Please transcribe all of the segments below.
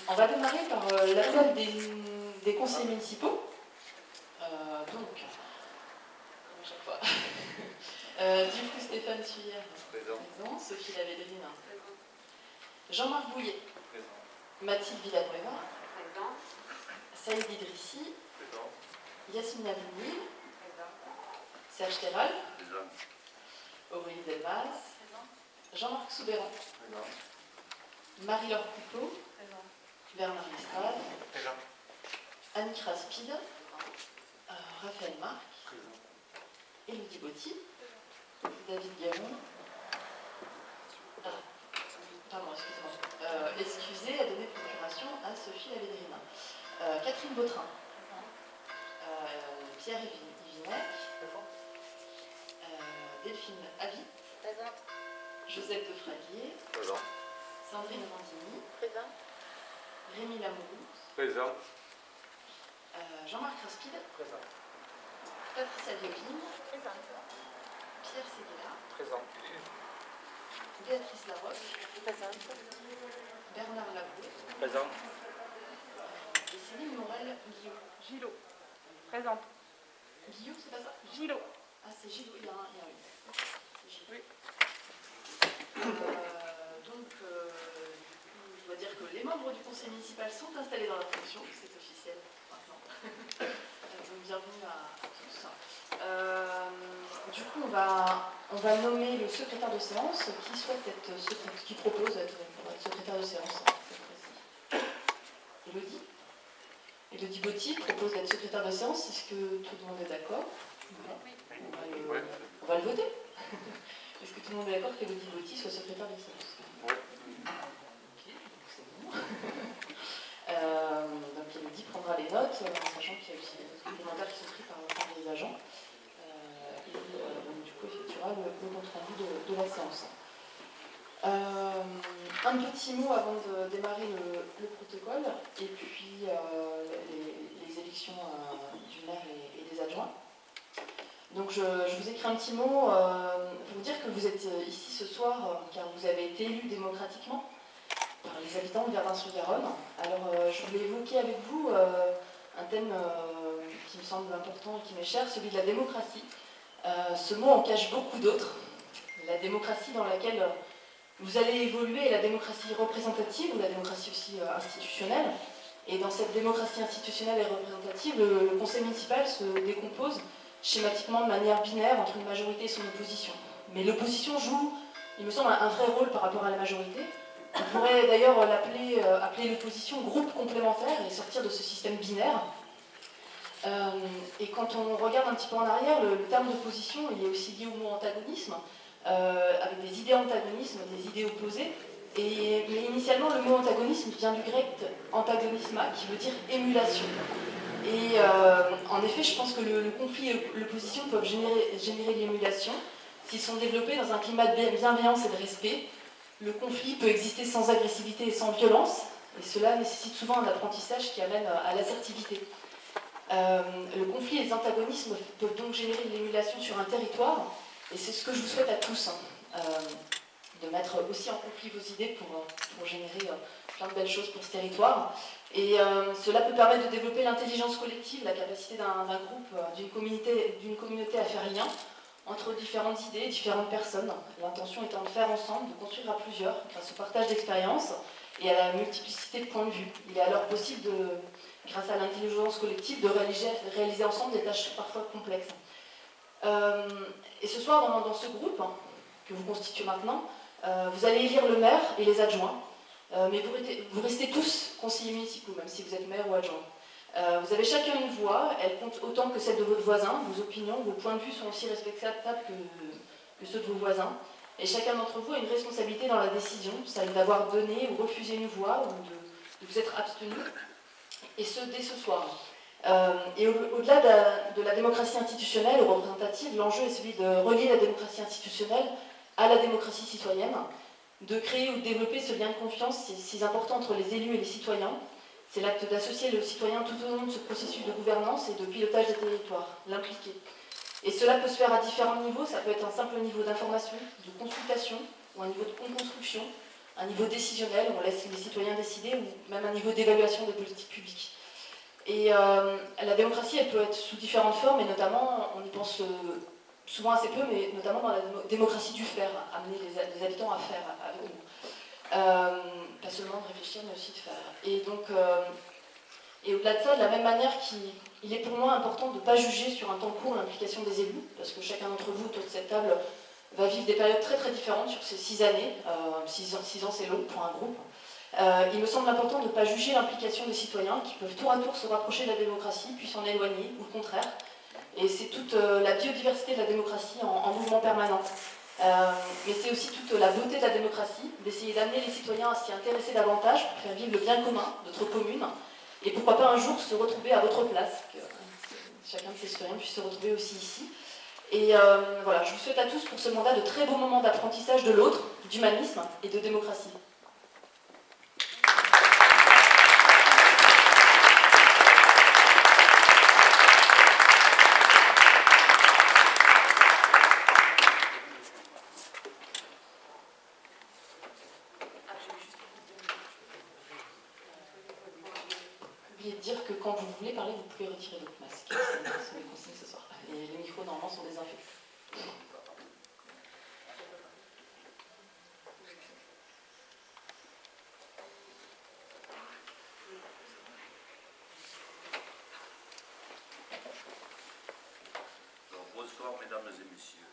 On va démarrer par l'appel des conseillers municipaux. Donc, comme à chaque fois. Du coup, Stéphane Thuillère, présent. Sophie Lavédrine, Jean-Marc Bouillet, présent. Mathilde Villanueva, présent. Saïd Idrissi, présent. Yasmine Abdouni, présent. Serge Terral, présent. Aurélie Delmas, présent. Jean-Marc Soubéran, présent. Marie-Laure Coupeau, présent. Bernard Lestrade, présent. Annick Raspide, Raphaël Marc, présent. Élodie Botti, David Garon, pardon, excusez-moi, excusez à donner procuration à Sophie Lavédrine, Catherine Vautrin, Pierre Ivinec, Delphine Avit, présent. Joseph de Fraguier, présent. Sandrine Mandini, présent. Rémi Lamouroux, présent. Jean-Marc Raspide, présent. Patricia Viovine, présente. Pierre Séguéla, présent. Béatrice Laroche, présente. Bernard Laboué, présent. Et Céline Morel Gillot, présente. Guillaume, c'est pas ça? Gillot. Ah, c'est Gillot, il y a une. C'est Gillot. Oui. Donc, je dois dire que les membres du conseil municipal sont installés dans leur fonction, c'est officiel maintenant. Donc, bienvenue à tous. Du coup, on va nommer le secrétaire de séance qui propose d'être secrétaire de séance. Élodie Botti propose d'être secrétaire de séance. Est-ce que tout le monde est d'accord? Oui. On va le voter. Est-ce que tout le monde est d'accord qu'Élodie Botti soit secrétaire de séance? Oui. Ok, c'est bon. Donc Élodie prendra les notes, sachant qu'il y a aussi des notes complémentaires qui sont prises par les agents. Donc, du coup, effectuera le compte rendu de la séance. Un petit mot avant de démarrer le protocole, et puis les élections du maire et des adjoints. Donc je vous écris un petit mot pour vous dire que vous êtes ici ce soir car vous avez été élus démocratiquement par les habitants de Verdun-sur-Garonne. Alors je voulais évoquer avec vous un thème qui me semble important et qui m'est cher, celui de la démocratie. Ce mot en cache beaucoup d'autres. La démocratie dans laquelle vous allez évoluer est la démocratie représentative ou la démocratie aussi institutionnelle. Et dans cette démocratie institutionnelle et représentative, le conseil municipal se décompose schématiquement de manière binaire entre une majorité et son opposition. Mais l'opposition joue, il me semble, un vrai rôle par rapport à la majorité. On pourrait d'ailleurs appeler l'opposition groupe complémentaire et sortir de ce système binaire. Et quand on regarde un petit peu en arrière, le terme d'opposition, il est aussi lié au mot antagonisme, avec des idées antagonismes, des idées opposées. Mais initialement, le mot antagonisme vient du grec antagonisma, qui veut dire émulation. Et en effet, je pense que le conflit et l'opposition peuvent générer de l'émulation s'ils sont développés dans un climat de bienveillance et de respect. Le conflit peut exister sans agressivité et sans violence, et cela nécessite souvent un apprentissage qui amène à l'assertivité. Le conflit et les antagonismes peuvent donc générer de l'émulation sur un territoire, et c'est ce que je vous souhaite à tous, de mettre aussi en conflit vos idées pour générer plein de belles choses pour ce territoire. Et cela peut permettre de développer l'intelligence collective, la capacité d'un groupe, d'une communauté à faire lien entre différentes idées, différentes personnes. L'intention étant de faire ensemble, de construire à plusieurs, grâce au partage d'expériences et à la multiplicité de points de vue. Il est alors possible, grâce à l'intelligence collective, de réaliser ensemble des tâches parfois complexes. Et ce soir, dans ce groupe que vous constituez maintenant, vous allez élire le maire et les adjoints. Mais vous restez tous conseillers municipaux, même si vous êtes maire ou adjoint. Vous avez chacun une voix, elle compte autant que celle de votre voisin, vos opinions, vos points de vue sont aussi respectables que ceux de vos voisins. Et chacun d'entre vous a une responsabilité dans la décision, celle d'avoir donné ou refusé une voix, ou de vous être abstenu, et ce, dès ce soir. Et au-delà de la démocratie institutionnelle ou représentative, l'enjeu est celui de relier la démocratie institutionnelle à la démocratie citoyenne, de créer ou de développer ce lien de confiance si important entre les élus et les citoyens. C'est l'acte d'associer le citoyen tout au long de ce processus de gouvernance et de pilotage des territoires, l'impliquer. Et cela peut se faire à différents niveaux, ça peut être un simple niveau d'information, de consultation, ou un niveau de construction, un niveau décisionnel, où on laisse les citoyens décider, ou même un niveau d'évaluation des politiques publiques. Et la démocratie, elle peut être sous différentes formes, et notamment, on y pense souvent assez peu, mais notamment dans la démocratie du faire, amener les habitants à faire avec nous. Pas seulement de réfléchir, mais aussi de faire. Et donc, et au-delà de ça, de la même manière qu'il est pour moi important de ne pas juger sur un temps court l'implication des élus, parce que chacun d'entre vous autour de cette table va vivre des périodes très très différentes sur ces 6 années. 6 ans c'est long pour un groupe. Il me semble important de ne pas juger l'implication des citoyens qui peuvent tour à tour se rapprocher de la démocratie, puis s'en éloigner, ou le contraire. Et c'est toute la biodiversité de la démocratie en mouvement permanent. Mais c'est aussi toute la beauté de la démocratie, d'essayer d'amener les citoyens à s'y intéresser davantage pour faire vivre le bien commun, notre commune, et pourquoi pas un jour se retrouver à votre place, que chacun de ces citoyens puisse se retrouver aussi ici. Et voilà, je vous souhaite à tous pour ce mandat de très beaux moments d'apprentissage de l'autre, d'humanisme et de démocratie. Oubliez de dire que quand vous voulez parler, vous pouvez retirer votre masque. C'est mes consignes ce soir. Et les micros, normalement, sont désinfectés. Bonsoir, mesdames et messieurs.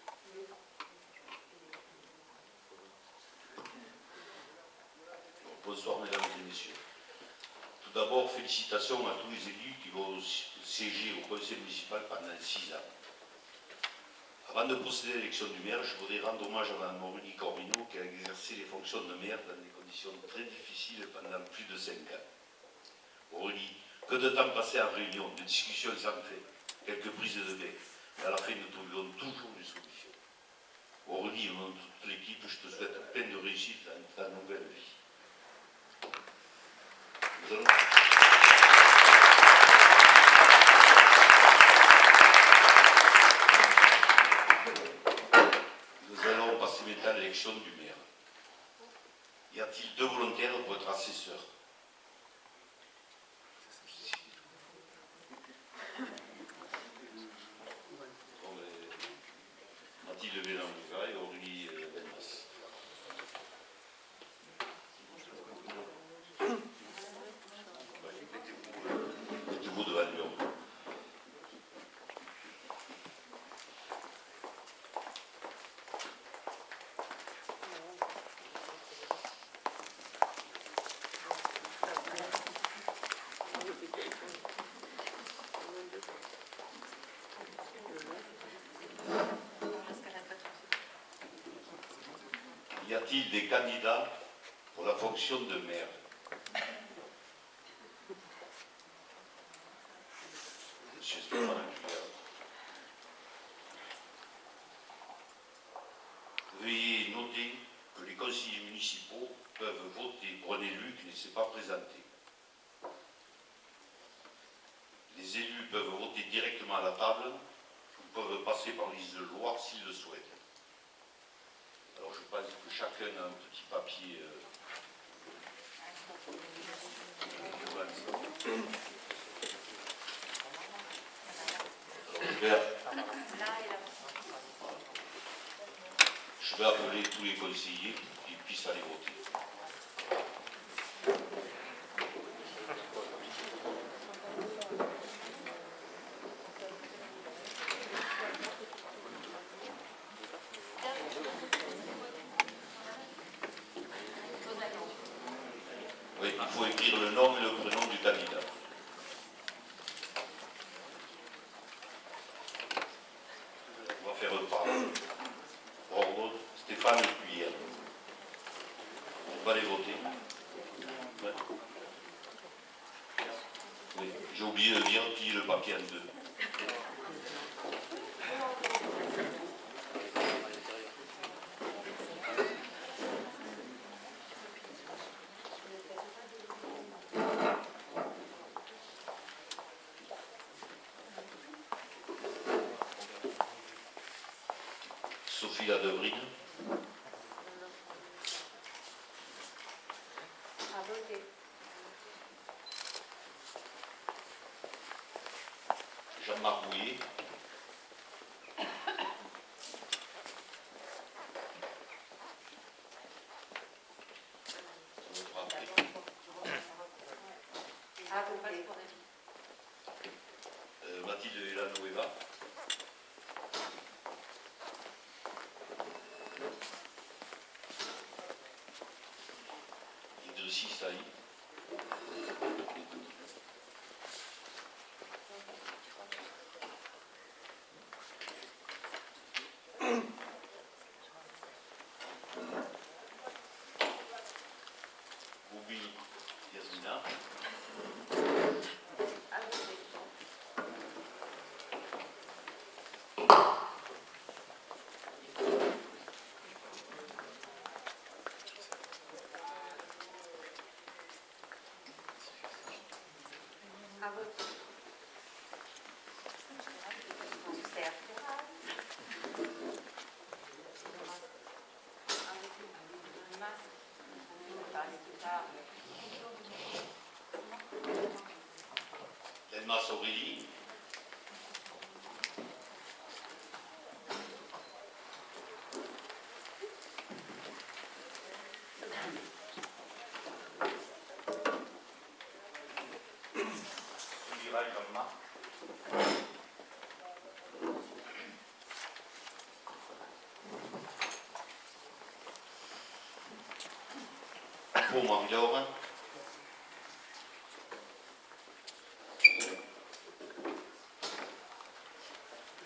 Bonsoir, mesdames et messieurs. Tout d'abord, félicitations à tous les élus qui vont siéger au conseil municipal pendant 6 ans. Avant de procéder à l'élection du maire, je voudrais rendre hommage à Mme Aurélie Corbineau qui a exercé les fonctions de maire dans des conditions très difficiles pendant plus de 5 ans. Aurélie, que de temps passé en réunion, de discussions sans fait, quelques prises de bec. À la fin, nous trouvions toujours des solutions. Aurélie, au nom de toute l'équipe, je te souhaite plein de réussite dans ta nouvelle vie. Nous allons passer maintenant à l'élection du maire. Y a-t-il 2 volontaires pour être assesseurs? Mathilde Bélanguga et Aurélie Benmas. Mettez-vous devant Lyon. Y a-t-il des candidats pour la fonction de maire? Monsieur Stéphane Aguillard. Veuillez noter que les conseillers municipaux peuvent voter pour un élu qui ne s'est pas présenté. Les élus peuvent voter directement à la table ou peuvent passer par liste de loi s'ils le souhaitent. Alors je pense que chacun a un petit papier. Alors, je vais appeler tous les conseillers pour qu'ils puissent aller voter. Oui, il faut écrire le nom et le prénom du candidat. On va faire par ordre. Stéphane Cuillère. On va aller voter. Ouais. Oui, j'ai oublié de dire plier le papier en 2. Sophie Ladevrine. voter. Jean-Marc Bouillet. À voter. Mathilde Villanueva. Idrissi Saïd. Boubi Yasmina. À voter. À voter. Serre. Elmas Aurélie. Sulira Jean-Marc. Marie-Laure.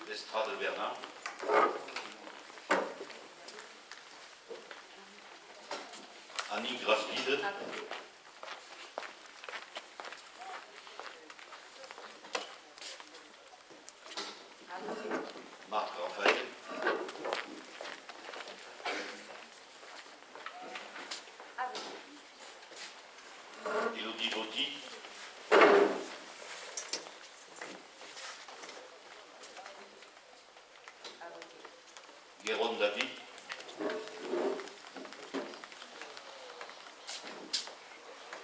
Lestrade Bernard. Annie Graspide. À voter. À voter. Marc Raphaël. À voter. Élodie Botti. À voter. Guéron David.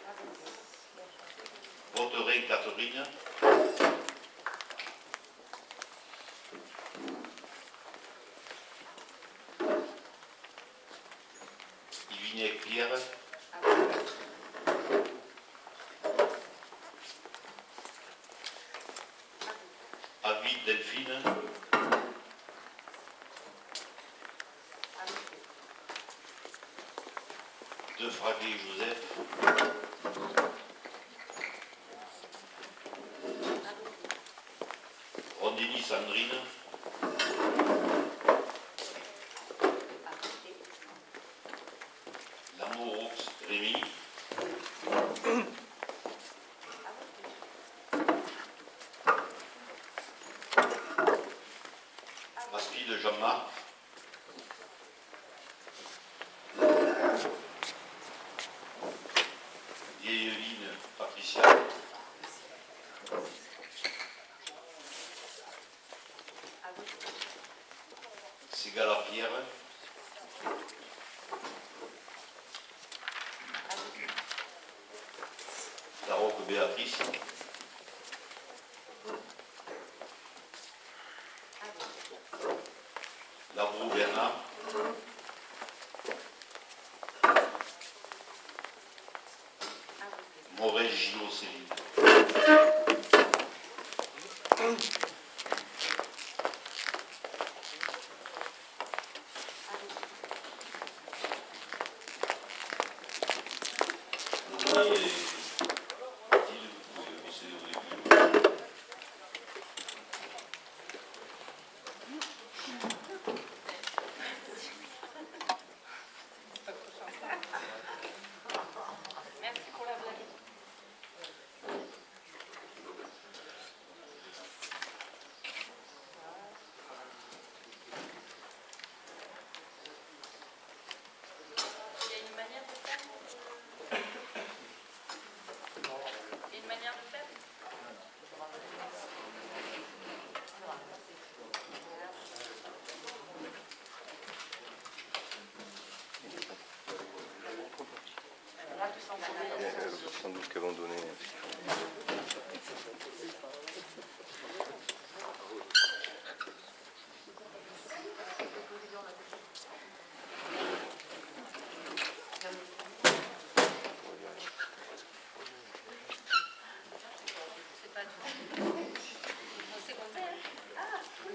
À voter. Vauteret Catherine. Yvinec Pierre. À voter. Avis Delphine. À voter. Defraguet Joseph. À voter. Rondini Sandrine. À voter. Lamoureux Rémi. À voter. Aspide Jean-Marc. Vieilleline Patricia. À voter. Ségala Pierre. À voter. Larocque Béatrice. À voter. Labroue Bernard. À voter. Morel Gillot Céline. À voter. Et Mathilde, vous pouvez procéder au début. Merci pour la blague. Il y a une manière de faire Il y a une manière de faire Là, tout s'en va. sans doute qu'elles vont donner. C'est pas tout. C'est compté, hein? Ah, cool.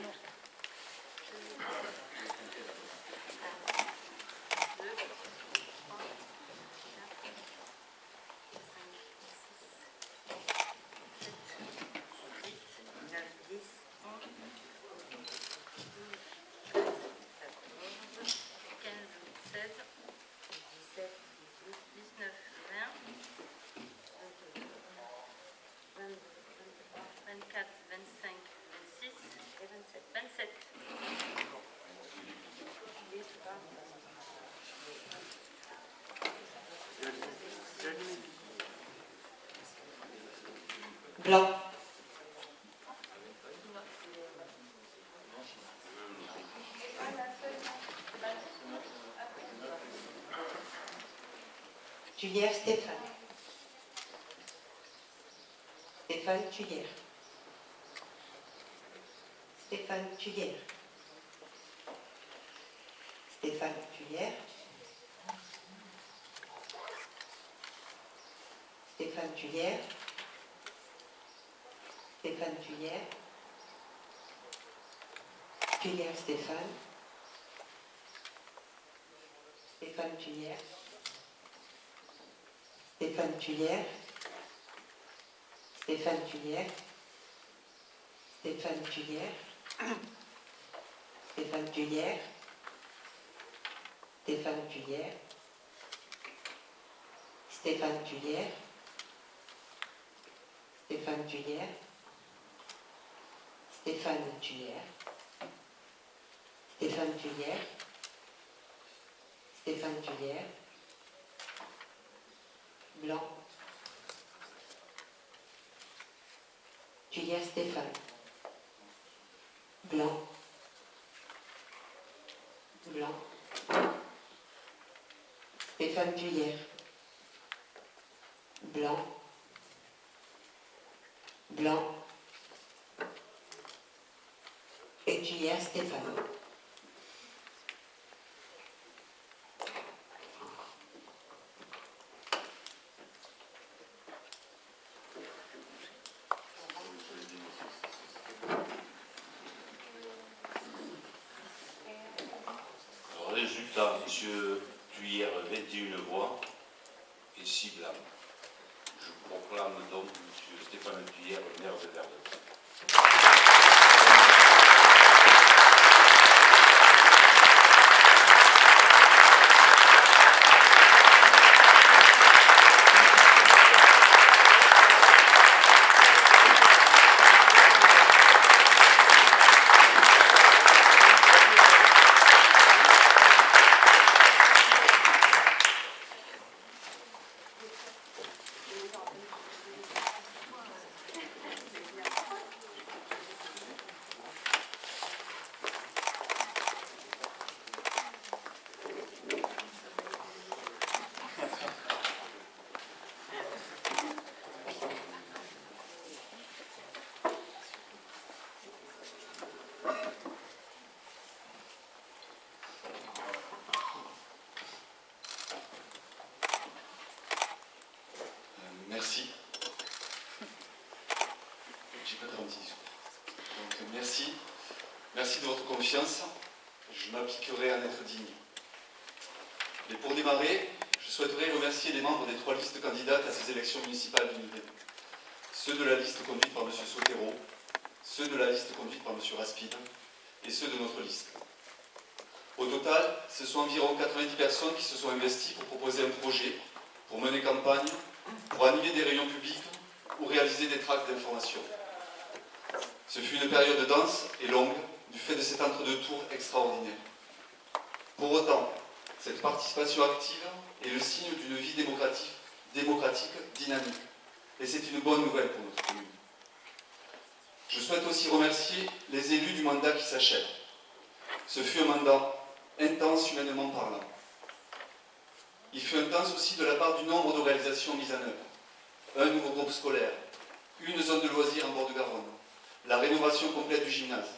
Blanc. Tuyère Stéphane. Stéphane Tuyère. Stéphane Tuyère. Stéphane Tuyère. Stéphane Tuyère. Stéphane Tuyère. Tuyère Stéphane. Stéphane Tuyère. Stéphane Tuyère. Stéphane Tuyère. Stéphane Tuyère. Stéphane Tuyère. Stéphane Tuyère. Stéphane Tuyère. Stéphane Tuyère. Stéphane Tuyère. Stéphane Tuyère. Stéphane Tuyère. Blanc. Tuyère Stéphane. Blanc. Blanc. Stéphane Tuyère. Blanc. Blanc. Et Tuyère Stéphane. Alors, résultat, monsieur Tuyère, 21 voix et 6 blancs. Je proclame donc monsieur Stéphane Tuyère, maire de Verdun. Merci. J'ai pas 36 discours. Donc merci. Merci de votre confiance. Je m'appliquerai à en être digne. Et pour démarrer, je souhaiterais remercier les membres des 3 listes candidates à ces élections municipales d'unité. Ceux de la liste conduite par M. Sotero, ceux de la liste conduite par M. Raspide et ceux de notre liste. Au total, ce sont environ 90 personnes qui se sont investies pour proposer un projet, pour mener campagne, pour animer des réunions publiques ou réaliser des tracts d'information. Ce fut une période dense et longue du fait de cet entre-deux-tours extraordinaire. Pour autant, cette participation active est le signe d'une vie démocratique dynamique. Et c'est une bonne nouvelle pour notre commune. Je souhaite aussi remercier les élus du mandat qui s'achève. Ce fut un mandat intense humainement parlant. Il fut intense aussi de la part du nombre de réalisations mises en œuvre. un nouveau groupe scolaire, une zone de loisirs en bord de Garonne, la rénovation complète du gymnase,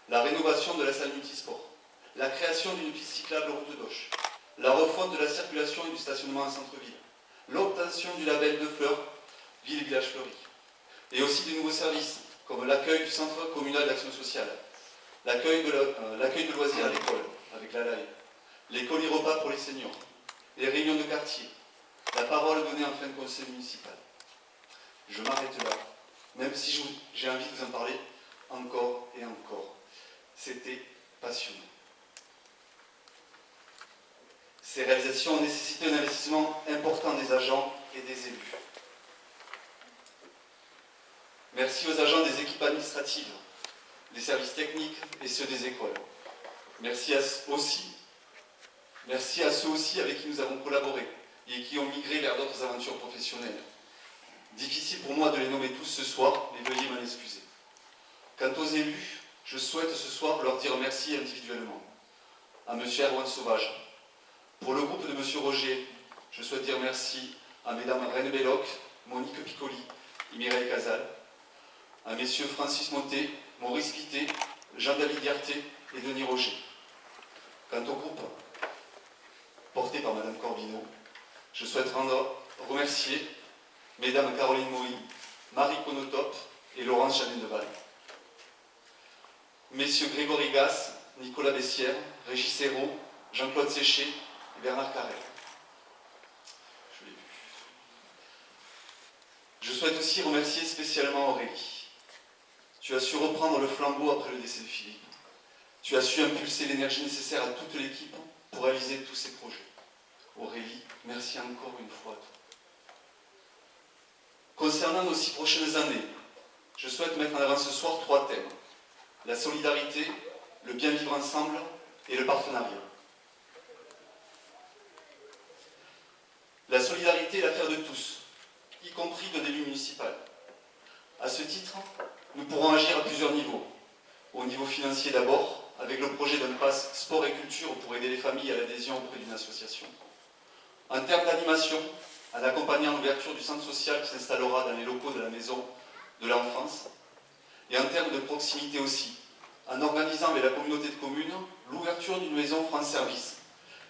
la rénovation de la salle multisport, la création d'une piste cyclable route d'Auch, la refonte de la circulation et du stationnement en centre-ville, l'obtention du label de fleurs Ville-Village Fleuri, et aussi de nouveaux services comme l'accueil du centre communal d'action sociale, l'accueil de loisirs à l'école avec la LAE, les colis-repas pour les seniors, les réunions de quartier, la parole donnée en fin de conseil municipal. Je m'arrête là, même si j'ai envie de vous en parler encore et encore. C'était passionnant. Ces réalisations ont nécessité un investissement important des agents et des élus. Merci aux agents des équipes administratives, des services techniques et ceux des écoles. Merci à ceux aussi avec qui nous avons collaboré et qui ont migré vers d'autres aventures professionnelles. Difficile pour moi de les nommer tous ce soir, mais veuillez m'en excuser. Quant aux élus, je souhaite ce soir leur dire merci individuellement. À M. Erwan Sauvage. Pour le groupe de M. Roger, je souhaite dire merci à Mesdames Reine Belloc, Monique Piccoli et Mireille Casal, à M. Francis Montet, Maurice Guité, Jean-David Diarté et Denis Roger. Quant au groupe porté par Mme Corbineau, je souhaite remercier Mesdames Caroline Moï, Marie Conotop et Laurence Chanet-Deval. Messieurs Grégory Gasse, Nicolas Bessière, Régis Serrault, Jean-Claude Séché et Bernard Carrel. Je l'ai vu. Je souhaite aussi remercier spécialement Aurélie. Tu as su reprendre le flambeau après le décès de Philippe. Tu as su impulser l'énergie nécessaire à toute l'équipe pour réaliser tous ces projets. Aurélie, merci encore une fois à toi. Concernant nos 6 prochaines années, je souhaite mettre en avant ce soir 3 thèmes. La solidarité, le bien vivre ensemble et le partenariat. La solidarité est l'affaire de tous, y compris de l'élu municipal. À ce titre, nous pourrons agir à plusieurs niveaux. Au niveau financier d'abord, avec le projet d'un pass sport et culture pour aider les familles à l'adhésion auprès d'une association. En termes d'animation, en accompagnant l'ouverture du centre social qui s'installera dans les locaux de la maison de l'enfance. Et en termes de proximité aussi, en organisant avec la communauté de communes l'ouverture d'une maison France Service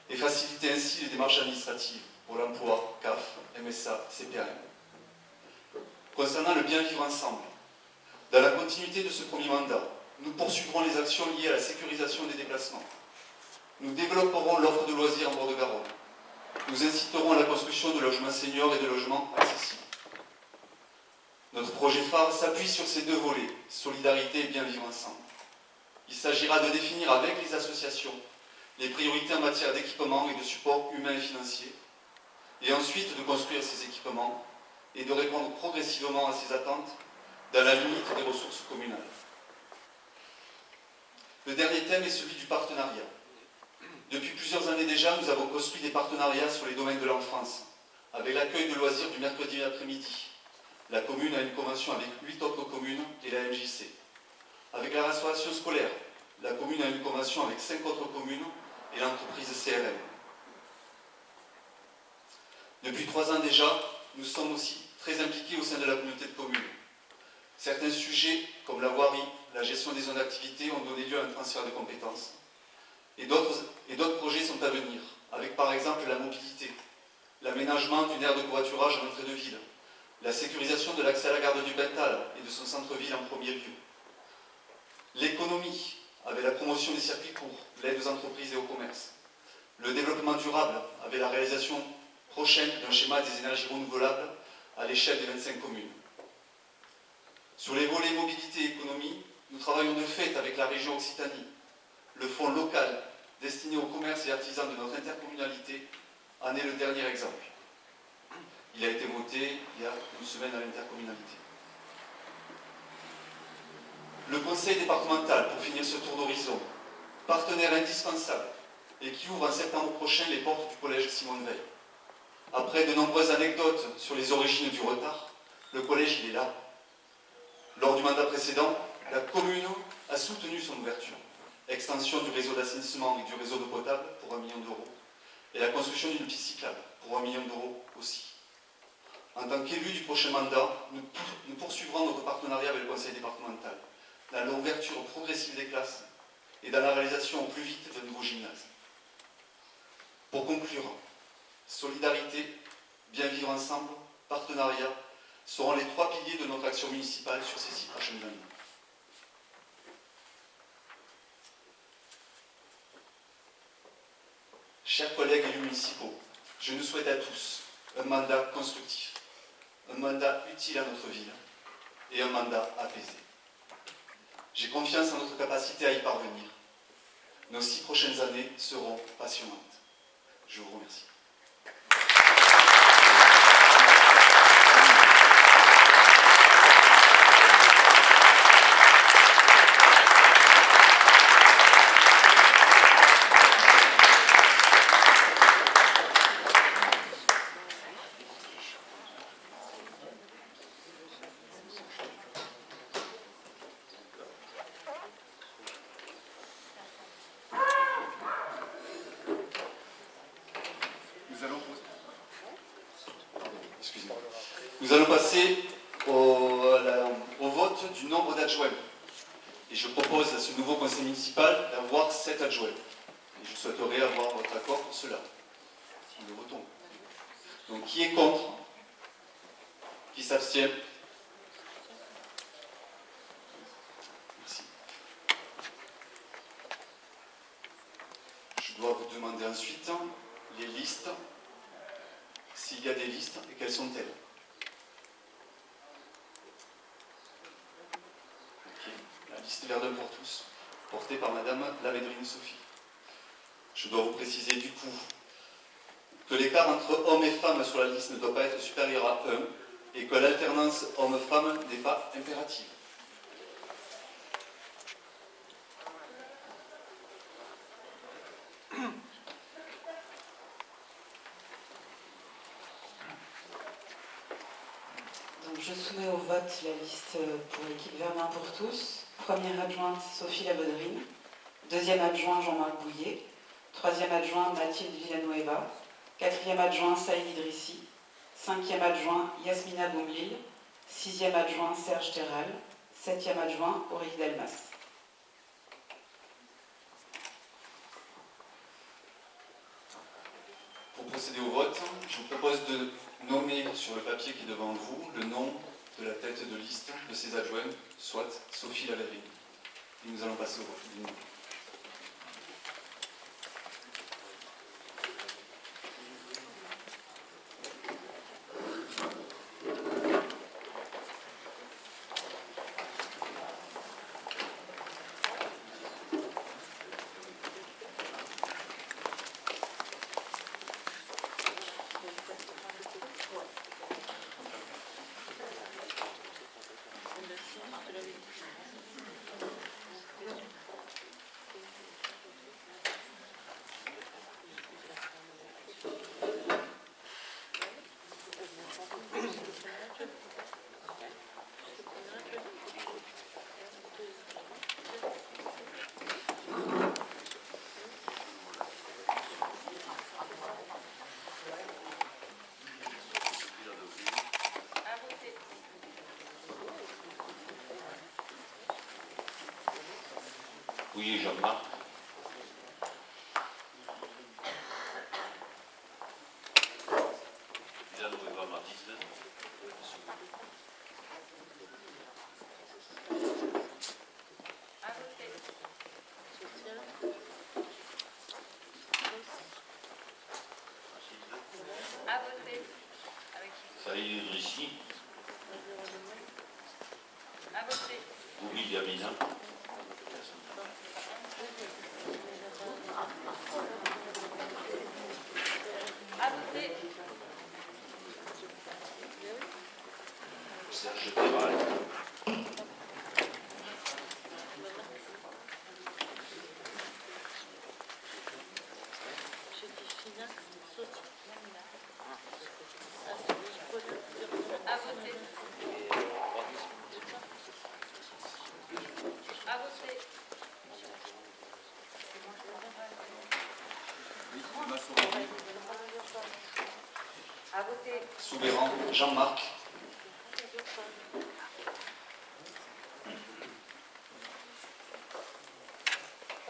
et faciliter ainsi les démarches administratives pour l'emploi, CAF, MSA, CPRM. Concernant le bien vivre ensemble, dans la continuité de ce premier mandat, nous poursuivrons les actions liées à la sécurisation des déplacements. Nous développerons l'offre de loisirs en bord de Garonne. Nous inciterons à la construction de logements seniors et de logements accessibles. Notre projet phare s'appuie sur ces 2 volets, solidarité et bien vivre ensemble. Il s'agira de définir avec les associations les priorités en matière d'équipement et de support humain et financier, et ensuite de construire ces équipements et de répondre progressivement à ces attentes dans la limite des ressources communales. Le dernier thème est celui du partenariat. Depuis plusieurs années déjà, nous avons construit des partenariats sur les domaines de l'enfance, avec l'accueil de loisirs du mercredi après-midi. La commune a une convention avec 8 autres communes et la MJC. Avec la restauration scolaire, la commune a une convention avec 5 autres communes et l'entreprise CRM. Depuis 3 ans déjà, nous sommes aussi très impliqués au sein de la communauté de communes. Certains sujets, comme la voirie, la gestion des zones d'activité, ont donné lieu à un transfert de compétences. Et d'autres projets sont à venir, avec par exemple la mobilité, l'aménagement d'une aire de covoiturage en entrée de ville, la sécurisation de l'accès à la gare du Pental et de son centre-ville en premier lieu, l'économie, avec la promotion des circuits courts, l'aide aux entreprises et au commerce, le développement durable, avec la réalisation prochaine d'un schéma des énergies renouvelables à l'échelle des 25 communes. Sur les volets mobilité et économie, nous travaillons de fait avec la région Occitanie. Le fonds local destiné au commerce et artisans de notre intercommunalité en est le dernier exemple. Il a été voté il y a une semaine à l'intercommunalité. Le conseil départemental, pour finir ce tour d'horizon, partenaire indispensable et qui ouvre en septembre prochain les portes du collège Simone Veil. Après de nombreuses anecdotes sur les origines du retard, le collège il est là. Lors du mandat précédent, la commune a soutenu son ouverture. Extension du réseau d'assainissement et du réseau d'eau potable pour 1 million d'euros. Et la construction d'une piste cyclable pour 1 million d'euros aussi. En tant qu'élus du prochain mandat, nous poursuivrons notre partenariat avec le conseil départemental dans l'ouverture progressive des classes et dans la réalisation au plus vite d'un nouveau gymnase. Pour conclure, solidarité, bien vivre ensemble, partenariat seront les 3 piliers de notre action municipale sur ces 6 prochaines années. Chers collègues élus municipaux, je nous souhaite à tous un mandat constructif, un mandat utile à notre ville et un mandat apaisé. J'ai confiance en notre capacité à y parvenir. Nos 6 prochaines années seront passionnantes. Je vous remercie. Nous allons passer au vote du nombre d'adjoints. Et je propose à ce nouveau conseil municipal d'avoir 7 adjoints. Et je souhaiterais avoir votre accord pour cela. Nous votons. Donc qui est contre? Qui s'abstient? Merci. Je dois vous demander ensuite les listes, s'il y a des listes, et quelles sont-elles? La liste Verdun pour tous, portée par Madame Lavédrine Sophie. Je dois vous préciser du coup que l'écart entre hommes et femmes sur la liste ne doit pas être supérieur à 1 et que l'alternance homme-femme n'est pas impérative. Donc je soumets au vote la liste pour l'équipe Verdun pour tous. Première adjointe Sophie Labaudrine, deuxième adjoint Jean-Marc Bouillet, troisième adjoint Mathilde Villanueva, quatrième adjoint Saïd Idrissi, cinquième adjoint Yasmina Boumlil, sixième adjoint Serge Terral, septième adjoint Auric Delmas. Pour procéder au vote, je vous propose de nommer sur le papier qui est devant vous le nom de la tête de liste de ces adjoints, soit Sophie Lavédrine. Et nous allons passer au vote. Oui, Jean-Marc. Villanueva Mathilde. À voter. À voter. Saïd Idrissi. À voter. Oubli Yamina. À voter. Serge Terral. À voter. À voter. À voter. Soubéran Jean-Marc.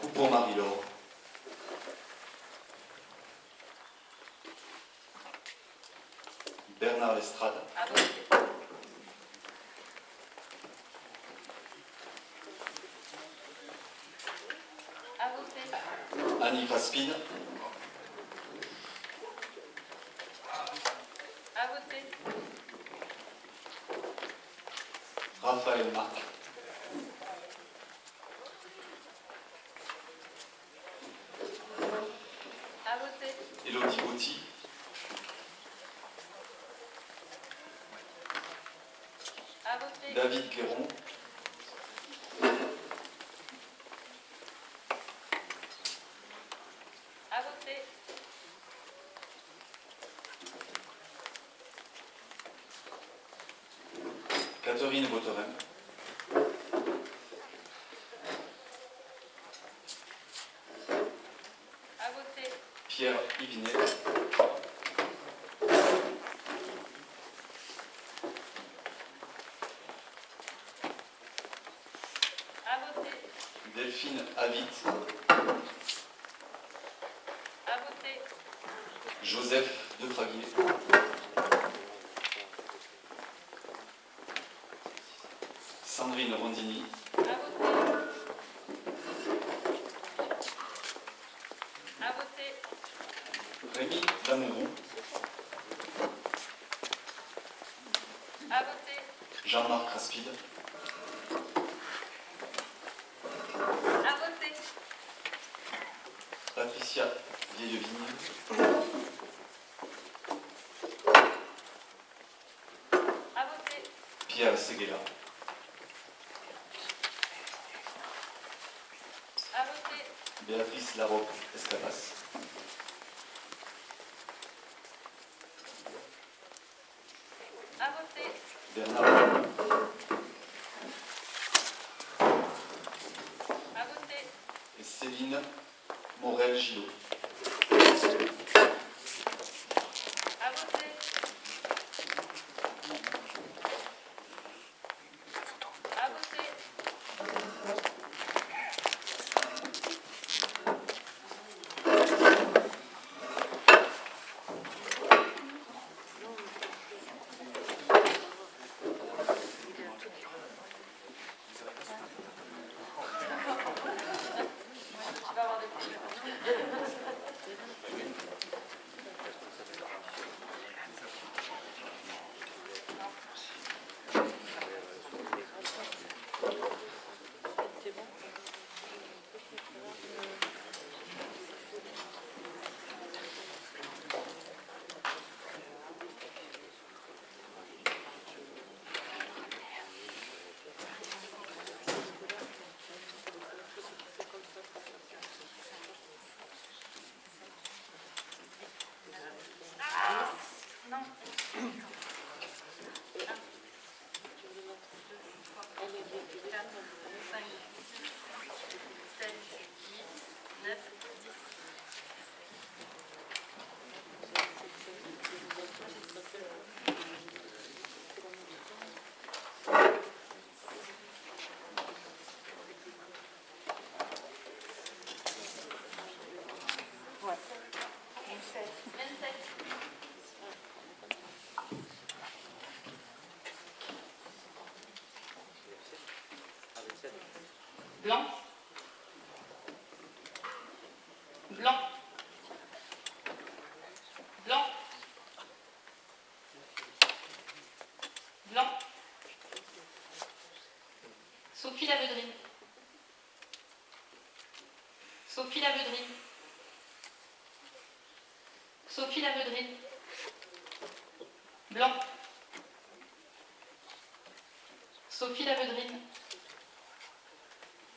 Coupeau Marie-Laure. Bernard Lestrade. À voter. À voter. Annie Caspine. À voter. Raphaël Marc. À voter. Élodie Gauthier. À voter. David Guéron. À voter. Catherine Boterin. À voter. Pierre Yvinet. À voter. Delphine Avit. À voter. Joseph Defraguier. Sandrine Rondini. À voter. À voter. Rémi Damourou. À voter. Jean-Marc Raspide. À voter. Patricia Vieillevigne. À voter. Pierre Seguela. À voter. Béatrice Larocque Escapas. À voter. Bernard. À voter. Et Céline Morel-Gillot. À voter. À voter. Tu vas avoir des problèmes. Non. 27. Blanc. Blanc. Blanc. Blanc. Sophie Lavedrine. Sophie Lavedrine. Sophie Lavedrine. Blanc. Sophie Lavedrine.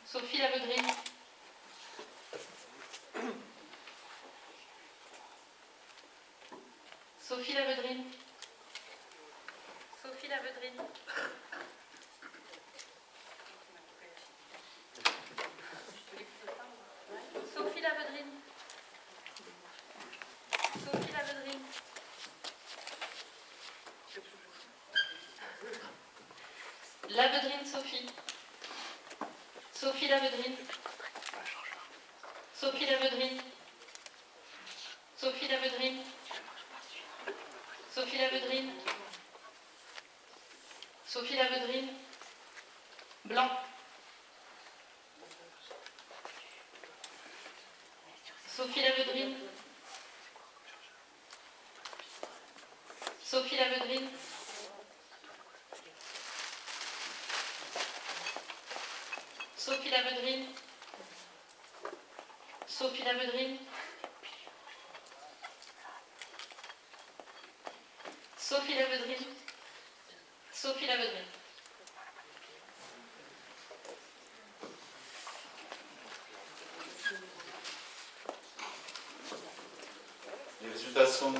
Sophie Lavedrine. Sophie Lavedrine. Sophie Lavedrine. Sophie Lavedrine. Sophie Lavedrine. Lavedrine Sophie. Sophie Lavedrine. Sophie Lavedrine. Sophie Lavedrine. Sophie Lavedrine. Sophie Lavedrine. Blanc. Sophie Lavedrine. Sophie Lavedrine. Sophie Lavedrine. Sophie Lavedrine. Sophie Lavedrine. Sophie Lavedrine. Les résultats sont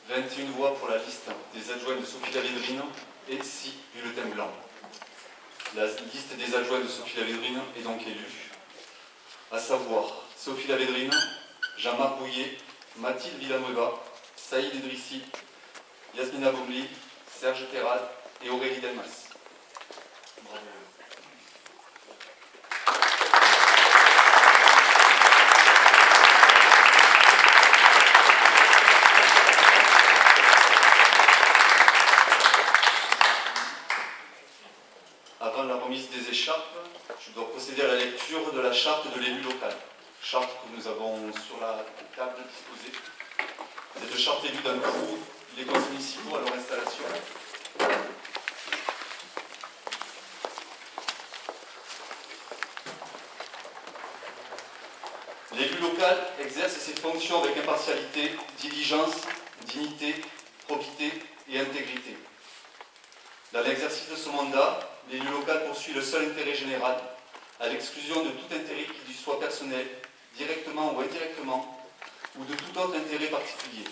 21 voix pour la liste des adjoints de Sophie Lavedrine et 6 bulletins blancs. La liste des adjoints de Sophie Lavedrine est donc élue, à savoir Sophie Lavedrine, Jean-Marc Bouillet, Mathilde Villanueva, Saïd Idrissi, Yasmina Boumli, Serge Terral et Aurélie Delmas. Bravo. Avant la remise des écharpes, je dois procéder à la lecture de la charte de l'élu local. Charte que nous avons sur la table disposée. Cette charte élue d'un coup les conseils municipaux à leur installation. L'élu local exerce ses fonctions avec impartialité, diligence, dignité, probité et intégrité. Dans l'exercice de son mandat, l'élu local poursuit le seul intérêt général, à l'exclusion de tout intérêt qui lui soit personnel, directement ou indirectement, ou de tout autre intérêt particulier.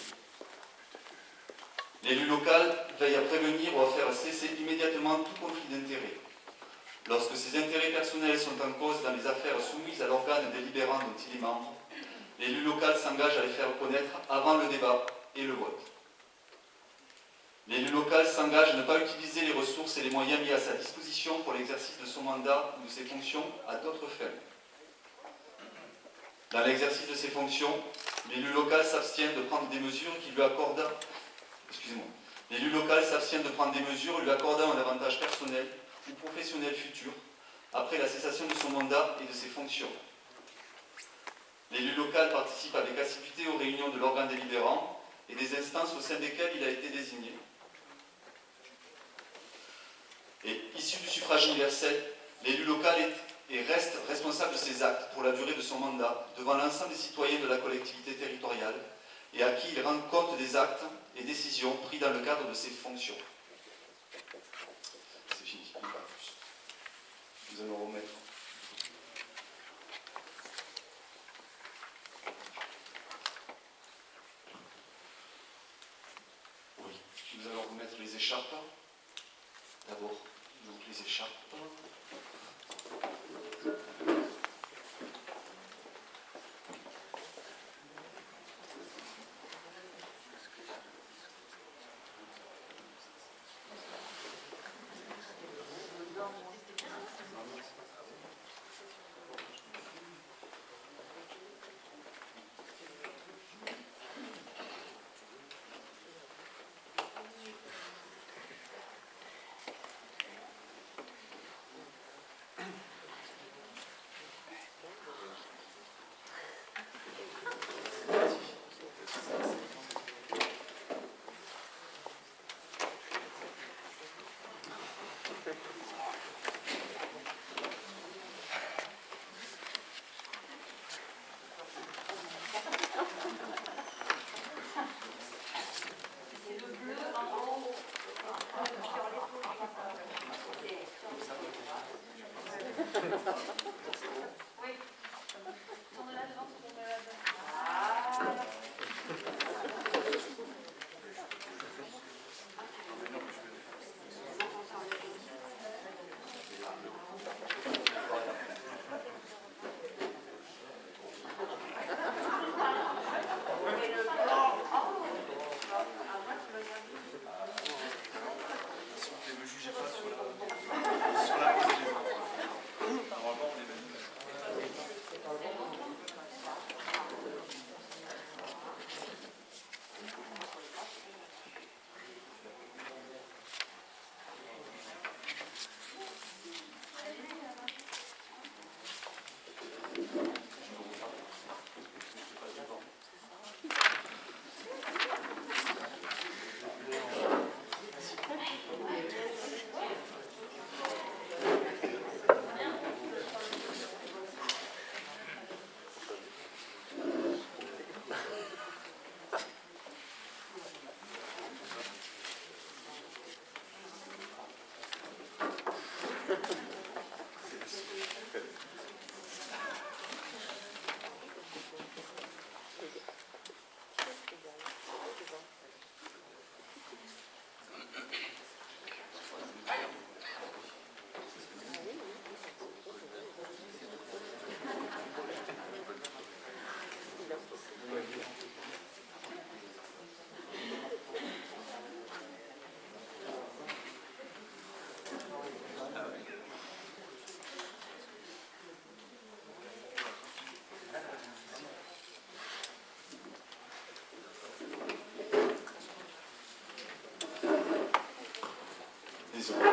L'élu local veille à prévenir ou à faire cesser immédiatement tout conflit d'intérêts. Lorsque ses intérêts personnels sont en cause dans les affaires soumises à l'organe délibérant dont il est membre, l'élu local s'engage à les faire connaître avant le débat et le vote. L'élu local s'engage à ne pas utiliser les ressources et les moyens mis à sa disposition pour l'exercice de son mandat ou de ses fonctions à d'autres fins. Dans l'exercice de ses fonctions, l'élu local s'abstient de prendre des mesures qui lui accordent L'élu local s'abstient de prendre des mesures lui accordant un avantage personnel ou professionnel futur après la cessation de son mandat et de ses fonctions. L'élu local participe avec assiduité aux réunions de l'organe délibérant et des instances au sein desquelles il a été désigné. Et issu du suffrage universel, l'élu local est et reste responsable de ses actes pour la durée de son mandat devant l'ensemble des citoyens de la collectivité territoriale et à qui il rend compte des actes et décisions pris dans le cadre de ses fonctions. C'est fini, pas plus. Nous allons remettre. Oui, nous allons remettre les écharpes. D'abord, donc les écharpes. Désolé.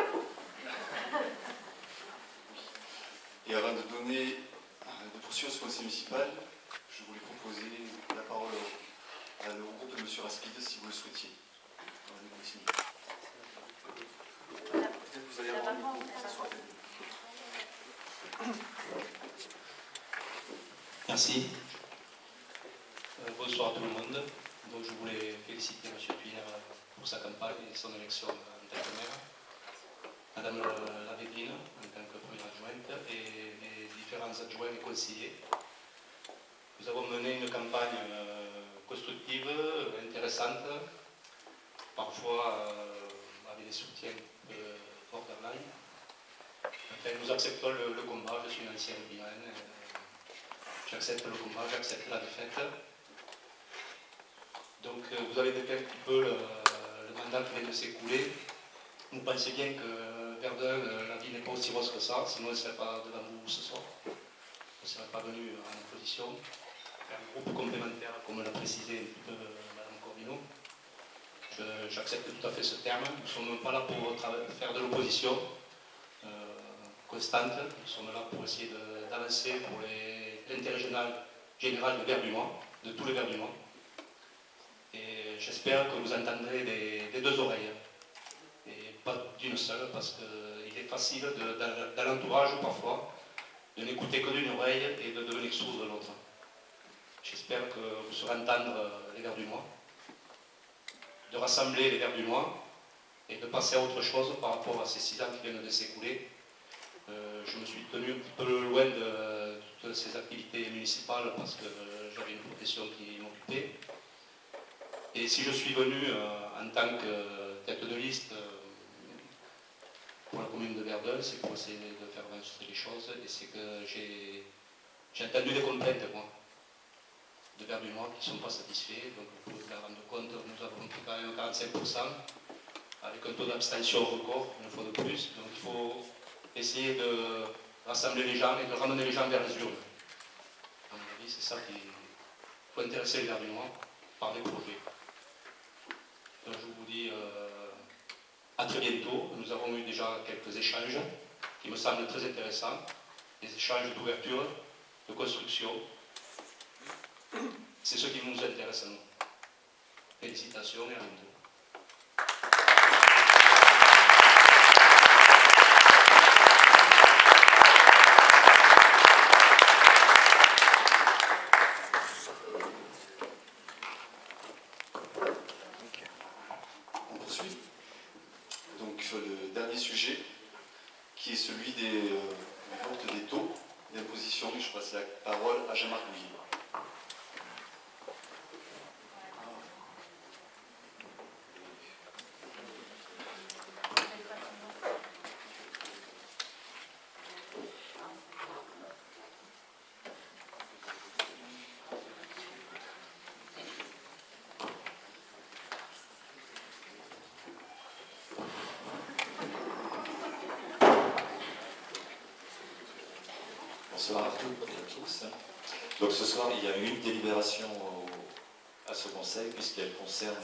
Et avant de poursuivre ce conseil municipal, je voulais proposer la parole au groupe de M. Raspide, si vous le souhaitiez. On va continuer. Peut-être que vous allez avoir le micro. Merci. Bonsoir à tout le monde. Donc, je voulais féliciter M. Puyer pour sa campagne et son élection en tant que maire. Madame Lavédine en tant que première adjointe et les différents adjoints et conseillers. Nous avons mené une campagne constructive, intéressante, parfois avec des soutiens borderline. Enfin, nous acceptons le combat, je suis un ancien bilan. J'accepte le combat, j'accepte la défaite. Donc vous avez décrit un petit peu le mandat qui vient de s'écouler. Vous pensez bien que Verdun, la vie n'est pas aussi rose que ça, sinon on ne serait pas devant vous ce soir. On ne serait pas venu en opposition. Faire un groupe complémentaire, comme l'a précisé un petit peu Mme Corvino. J'accepte tout à fait ce terme. Nous ne sommes pas là pour faire de l'opposition constante. Nous sommes là pour essayer d'avancer pour l'intérêt général de Verdunois, de tous les Verdunois. Et j'espère que vous entendrez des deux oreilles, et pas d'une seule, parce qu'il est facile dans l'entourage parfois de n'écouter que d'une oreille et de devenir sourd de l'autre. J'espère que vous saurez entendre les Verdunois, de rassembler les Verdunois et de passer à autre chose par rapport à ces 6 ans qui viennent de s'écouler. Je me suis tenu un petit peu loin de toutes ces activités municipales parce que j'avais une profession qui m'occupait. Et si je suis venu en tant que tête de liste pour la commune de Verdun, c'est pour essayer de faire avancer les choses. Et c'est que j'ai entendu des complaintes, moi, de Verdunois qui ne sont pas satisfaits. Donc vous pouvez vous rendre compte, nous avons pris quand même 45%, avec un taux d'abstention record, une fois de plus. Donc il faut essayer de rassembler les gens et de ramener les gens vers les urnes. À mon avis, c'est ça qu'il faut intéresser les Verdunois par les projets. Donc je vous dis à très bientôt. Nous avons eu déjà quelques échanges qui me semblent très intéressants, des échanges d'ouverture, de construction. C'est ce qui nous intéresse à nous. Félicitations et à bientôt. On poursuit. Donc le dernier sujet, qui est celui des ventes des taux d'imposition. Je passe la parole à Jean-Marc Bouillet. Bonsoir à toutes et à tous. Donc ce soir, il y a eu une délibération à ce conseil, puisqu'elle concerne,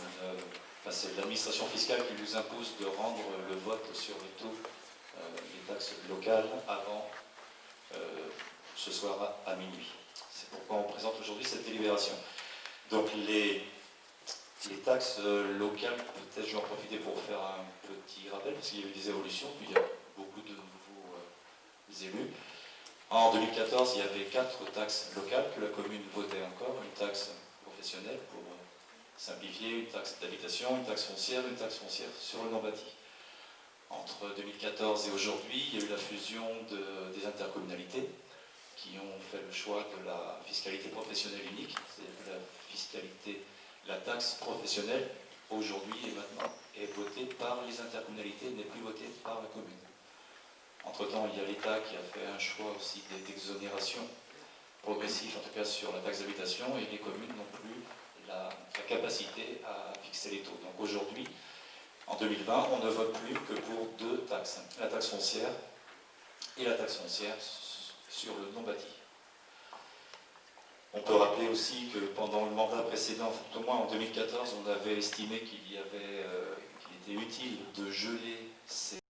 c'est l'administration fiscale qui nous impose de rendre le vote sur les taux des taxes locales avant ce soir à minuit. C'est pourquoi on présente aujourd'hui cette délibération. Donc les taxes locales, peut-être je vais en profiter pour faire un petit rappel, parce qu'il y a eu des évolutions, puis il y a beaucoup de nouveaux élus. En 2014, il y avait 4 taxes locales que la commune votait encore, une taxe professionnelle pour simplifier, une taxe d'habitation, une taxe foncière sur le non-bâti. Entre 2014 et aujourd'hui, il y a eu la fusion des intercommunalités qui ont fait le choix de la fiscalité professionnelle unique, c'est la taxe professionnelle aujourd'hui et maintenant est votée par les intercommunalités, n'est plus votée par la commune. Entre-temps, il y a l'État qui a fait un choix aussi d'exonération progressive, en tout cas sur la taxe d'habitation, et les communes n'ont plus la capacité à fixer les taux. Donc aujourd'hui, en 2020, on ne vote plus que pour 2 taxes, la taxe foncière et la taxe foncière sur le non-bâti. On peut rappeler aussi que pendant le mandat précédent, au moins en 2014, on avait estimé qu'il était utile de geler ces